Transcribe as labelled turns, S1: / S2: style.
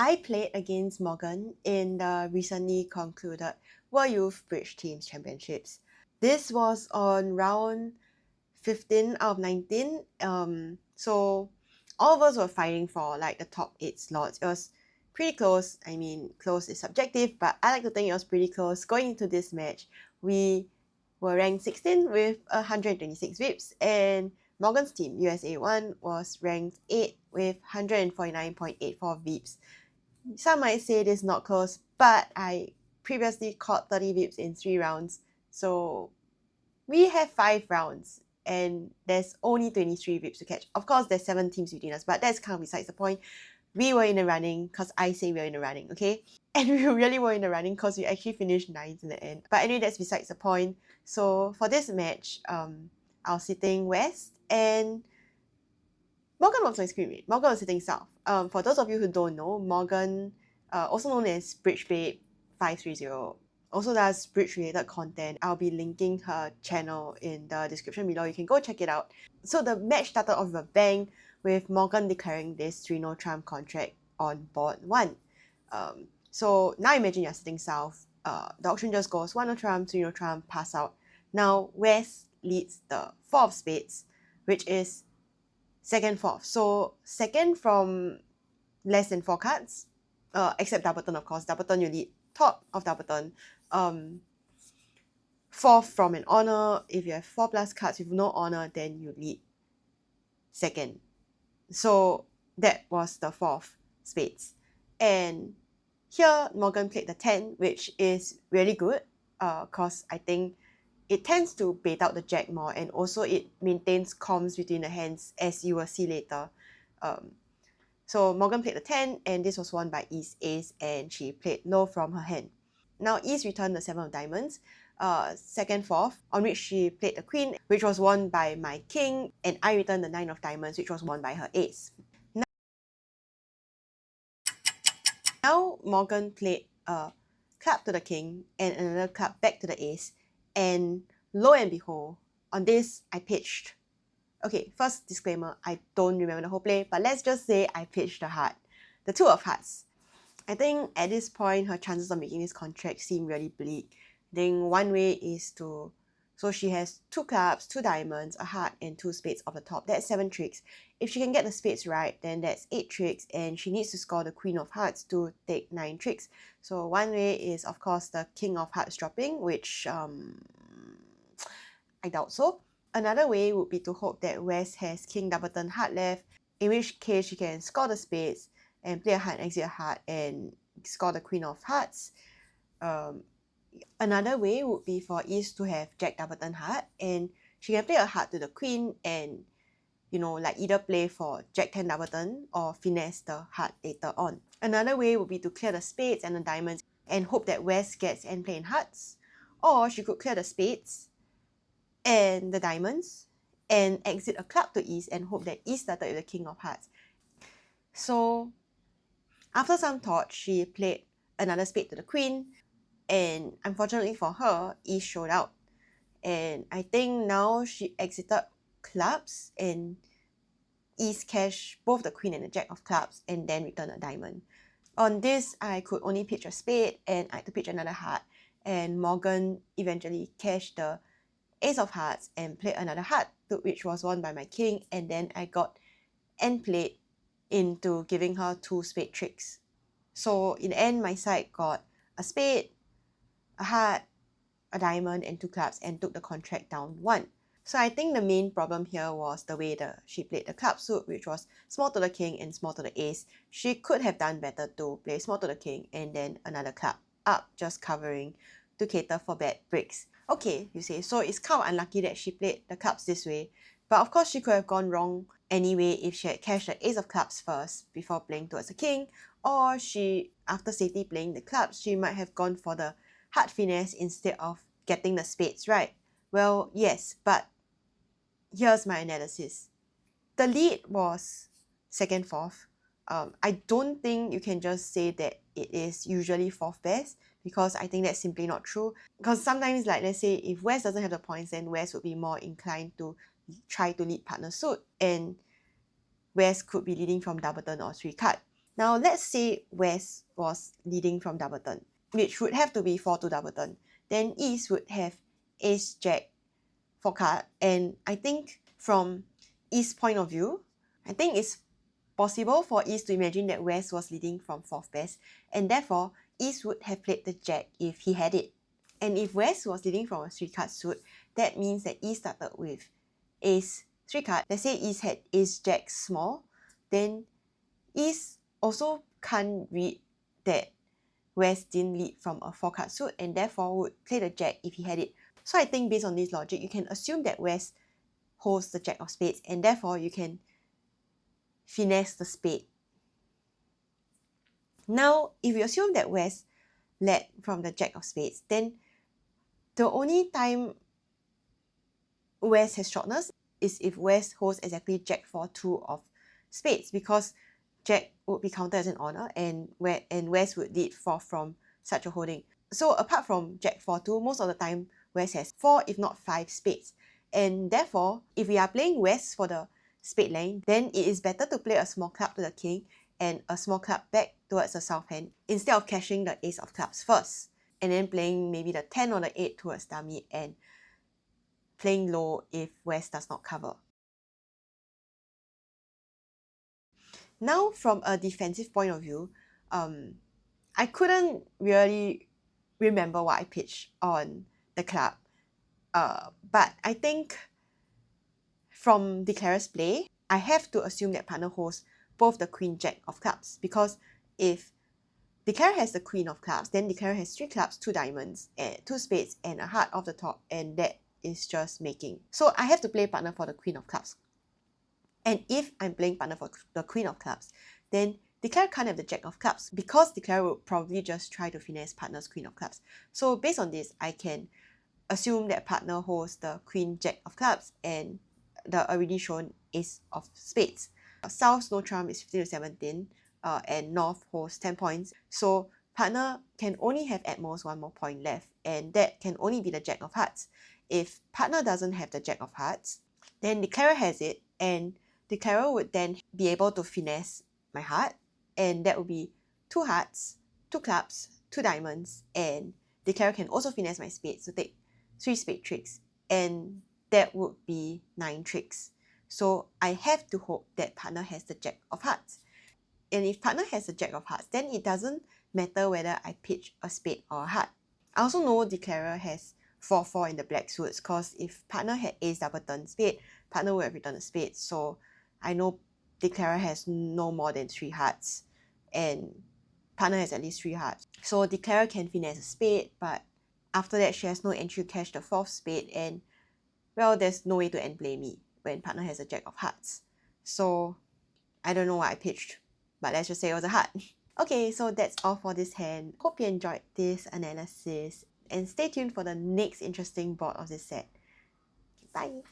S1: I played against Morgan in the recently concluded World Youth Bridge Teams Championships. This was on round 15 out of 19. So all of us were fighting for like the top 8 slots. It was pretty close. I mean, close is subjective, but I like to think it was pretty close. Going into this match, we were ranked 16 with 126 VIPs, and Morgan's team, USA 1, was ranked 8 with 149.84 VIPs. Some might say it is not close, but I previously caught 30 VIPs in 3 rounds. So we have 5 rounds and there's only 23 VIPs to catch. Of course, there's 7 teams between us, but that's kind of besides the point. We were in the running because I say we were in the running, okay? And we really were in the running because we actually finished 9th in the end. But anyway, that's besides the point. So for this match, I was sitting west and Morgan was my screenmate. Morgan was sitting south. For those of you who don't know, Morgan, also known as Bridgebabe530, also does bridge-related content. I'll be linking her channel in the description below. You can go check it out. So the match started off with a bang, with Morgan declaring this 3-no trump contract on board 1. So now imagine you're sitting south. The auction just goes 1-no trump, 3-no trump, pass out. Now West leads the 4 of spades, which is second, fourth. So second from less than 4 cards, except double turn, of course. Double turn, you lead top of double turn. Fourth from an honor. If you have 4+ cards with no honor, then you lead second. So that was the 4th spades. And here Morgan played the 10, which is really good, because I think it tends to bait out the jack more, and also it maintains comms between the hands, as you will see later. So Morgan played the 10, and this was won by East Ace, and she played low from her hand. Now East returned the 7 of diamonds, second, fourth, on which she played the queen, which was won by my king, and I returned the 9 of diamonds, which was won by her ace. Now Morgan played a club to the king and another club back to the ace, and lo and behold, on this I pitched. Okay, first disclaimer, I don't remember the whole play, but let's just say I pitched the heart, the 2 of hearts. I think at this point, her chances of making this contract seem really bleak. I think one way is to, so she has 2 clubs, 2 diamonds, a heart, and 2 spades off the top. That's 7 tricks. If she can get the spades right, then that's 8 tricks, and she needs to score the queen of hearts to take 9 tricks. So one way is, of course, the king of hearts dropping, which I doubt so. Another way would be to hope that West has king double turn heart left, in which case she can score the spades and play a heart and exit a heart and score the queen of hearts. Another way would be for East to have jack double turn heart, and she can play a heart to the queen and, you know, like either play for jack 10 double turn or finesse the heart later on. Another way would be to clear the spades and the diamonds and hope that West gets end play in hearts, or she could clear the spades and the diamonds and exit a club to East and hope that East started with the king of hearts. So after some thought, she played another spade to the queen, and unfortunately for her, East showed out. And I think now she exited clubs and East cashed both the queen and the jack of clubs and then returned a diamond. On this, I could only pitch a spade and I had to pitch another heart, and Morgan eventually cashed the ace of hearts and played another heart, which was won by my king, and then I got end played into giving her 2 spade tricks. So in the end, my side got a spade, a heart, a diamond, and 2 clubs, and took the contract down 1. So I think the main problem here was the way she played the club suit, which was small to the king and small to the ace. She could have done better to play small to the king and then another club up, just covering to cater for bad breaks. Okay, you say, so it's kind of unlucky that she played the clubs this way, but of course she could have gone wrong anyway if she had cashed the ace of clubs first before playing towards the king, or she, after safely playing the clubs, she might have gone for the heart finesse instead of getting the spades right. Well, yes, but here's my analysis. The lead was second, fourth. I don't think you can just say that it is usually 4th best, because I think that's simply not true. Because sometimes, like let's say if West doesn't have the points, then West would be more inclined to try to lead partner suit, and West could be leading from double turn or 3 card. Now let's say West was leading from double turn, which would have to be 4-2 double turn. Then East would have Ace Jack for card, and I think from East's point of view, I think it's possible for East to imagine that West was leading from 4th best, and therefore East would have played the Jack if he had it. And if West was leading from a 3-card suit, that means that East started with Ace 3-card. Let's say East had Ace Jack small, then East also can't read that West didn't lead from a 4-card suit and therefore would play the Jack if he had it. So I think based on this logic, you can assume that West holds the Jack of spades and therefore you can finesse the spade. Now, if you assume that West led from the Jack of spades, then the only time West has shortness is if West holds exactly Jack 4-2 of spades, because Jack would be counted as an honor and West would lead 4 from such a holding. So apart from Jack 4-2, most of the time West has 4 if not 5 spades. And therefore, if we are playing West for the spade length, then it is better to play a small club to the king and a small club back towards the south hand instead of cashing the ace of clubs first and then playing maybe the 10 or the 8 towards dummy and playing low if West does not cover. Now, from a defensive point of view, I couldn't really remember what I pitched on the club, but I think from Declarer's play, I have to assume that partner holds both the Queen Jack of clubs, because if Declarer has the Queen of clubs, then Declarer has 3 clubs, 2 diamonds, 2 spades, and a heart off the top, and that is just making. So I have to play partner for the Queen of clubs. And if I'm playing partner for the Queen of clubs, then Declarer can't have the Jack of clubs, because Declarer will probably just try to finesse partner's Queen of clubs. So based on this, I can assume that partner holds the Queen Jack of clubs and the already shown Ace of spades. South's no trump is 15 to 17, and North holds 10 points. So partner can only have at most 1 more point left, and that can only be the Jack of hearts. If partner doesn't have the Jack of hearts, then Declarer has it, and Declarer would then be able to finesse my heart, and that would be 2 hearts, 2 clubs, 2 diamonds, and Declarer can also finesse my spades to take 3 spade tricks, and that would be 9 tricks. So I have to hope that partner has the Jack of hearts. And if partner has the Jack of hearts, then it doesn't matter whether I pitch a spade or a heart. I also know Declarer has 4-4 in the black suits, because if partner had ace double turn spade, partner would have returned a spade. So I know Declarer has no more than 3 hearts, and partner has at least 3 hearts. So Declarer can finesse a spade, but after that she has no entry to cash the 4th spade, and well, there's no way to end play me when partner has a Jack of hearts. So I don't know what I pitched, but let's just say it was a heart. Okay, so that's all for this hand. Hope you enjoyed this analysis, and stay tuned for the next interesting board of this set. Bye!